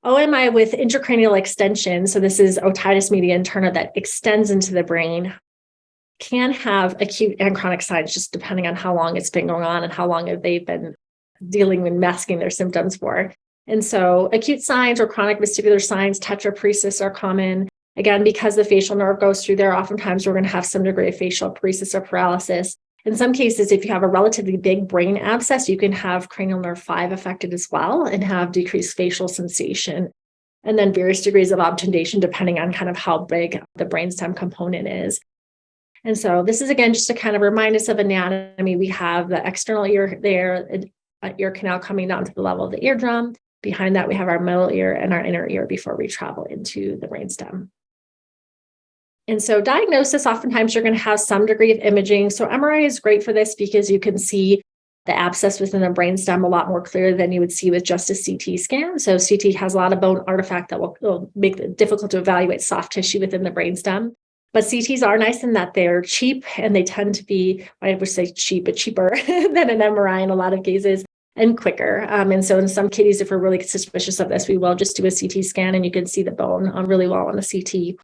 OMI with intracranial extension, so this is otitis media interna that extends into the brain, can have acute and chronic signs just depending on how long it's been going on and how long they've been dealing with masking their symptoms for. And so acute signs or chronic vestibular signs, tetraparesis are common. Again, because the facial nerve goes through there, oftentimes we're going to have some degree of facial paresis or paralysis. In some cases, if you have a relatively big brain abscess, you can have cranial nerve 5 affected as well and have decreased facial sensation. And then various degrees of obtundation, depending on kind of how big the brainstem component is. And so this is, again, just to kind of remind us of anatomy. We have the external ear there, ear canal coming down to the level of the eardrum. Behind that, we have our middle ear and our inner ear before we travel into the brainstem. And so diagnosis, oftentimes you're going to have some degree of imaging. So MRI is great for this because you can see the abscess within the brainstem a lot more clear than you would see with just a CT scan. So CT has a lot of bone artifact that will make it difficult to evaluate soft tissue within the brainstem. But CTs are nice in that they're cheap and they tend to be, I would say cheap, but cheaper than an MRI in a lot of cases and quicker. And so in some cases, if we're really suspicious of this, we will just do a CT scan and you can see the bone really well on the CT.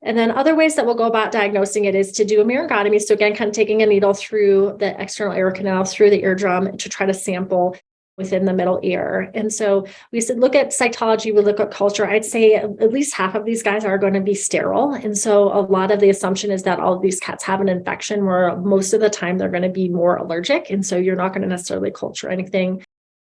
And then other ways that we'll go about diagnosing it is to do a myringotomy. So again, kind of taking a needle through the external ear canal, through the eardrum to try to sample within the middle ear. And so we said, look at cytology, we look at culture. I'd say at least half of these guys are going to be sterile. And so a lot of the assumption is that all of these cats have an infection where most of the time they're going to be more allergic. And so you're not going to necessarily culture anything.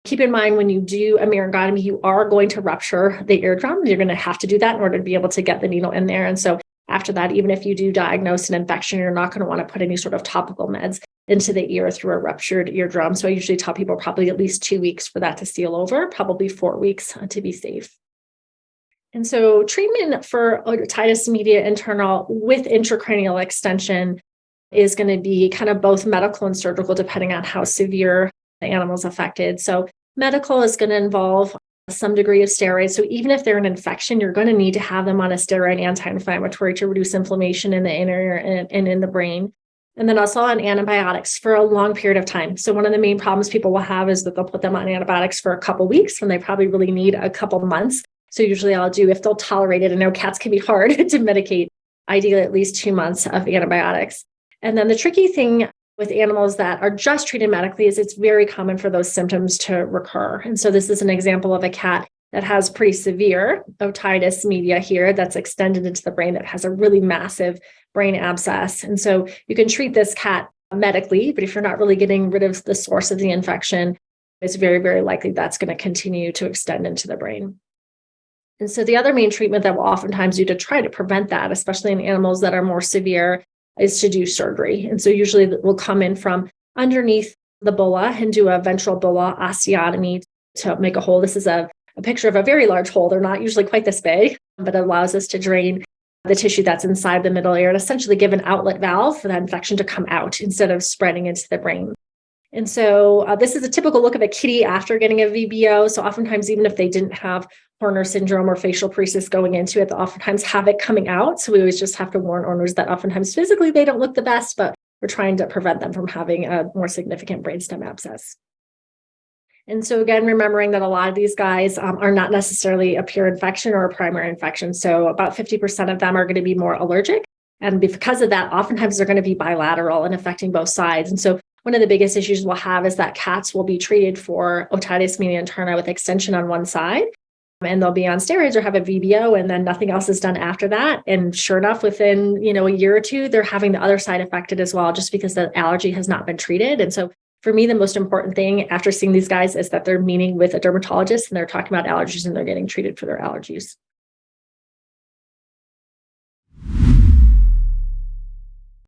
Keep in mind, when you do a myringotomy, you are going to rupture the eardrum. You're going to have to do that in order to be able to get the needle in there. And so after that, even if you do diagnose an infection, you're not going to want to put any sort of topical meds into the ear through a ruptured eardrum. So I usually tell people probably at least 2 weeks for that to seal over, probably 4 weeks to be safe. And so treatment for otitis media internal with intracranial extension is going to be kind of both medical and surgical, depending on how severe the animal's affected. So medical is going to involve some degree of steroids. So even if they're an infection, you're going to need to have them on a steroid anti-inflammatory to reduce inflammation in the inner ear and in the brain. And then also on antibiotics for a long period of time. So one of the main problems people will have is that they'll put them on antibiotics for a couple of weeks when they probably really need a couple of months. So usually I'll do, if they'll tolerate it, I know cats can be hard to medicate, ideally at least 2 months of antibiotics. And then the tricky thing with animals that are just treated medically is it's very common for those symptoms to recur. And so this is an example of a cat that has pretty severe otitis media here that's extended into the brain that has a really massive brain abscess. And so you can treat this cat medically, but if you're not really getting rid of the source of the infection, it's very, very likely that's going to continue to extend into the brain. And so the other main treatment that we'll oftentimes do to try to prevent that, especially in animals that are more severe, is to do surgery. And so usually we'll come in from underneath the bulla and do a ventral bulla osteotomy to make a hole. This is a picture of a very large hole. They're not usually quite this big, but it allows us to drain the tissue that's inside the middle ear and essentially give an outlet valve for that infection to come out instead of spreading into the brain. And so this is a typical look of a kitty after getting a VBO. So oftentimes, even if they didn't have Horner syndrome or facial paresis going into it, they oftentimes have it coming out. So we always just have to warn owners that oftentimes physically they don't look the best, but we're trying to prevent them from having a more significant brainstem abscess. And so again, remembering that a lot of these guys are not necessarily a pure infection or a primary infection. So about 50% of them are going to be more allergic. And because of that, oftentimes they're going to be bilateral and affecting both sides. And so one of the biggest issues we'll have is that cats will be treated for otitis media interna with extension on one side, and they'll be on steroids or have a VBO, and then nothing else is done after that. And sure enough, within a year or two, they're having the other side affected as well, just because the allergy has not been treated. And so for me, the most important thing after seeing these guys is that they're meeting with a dermatologist and they're talking about allergies and they're getting treated for their allergies.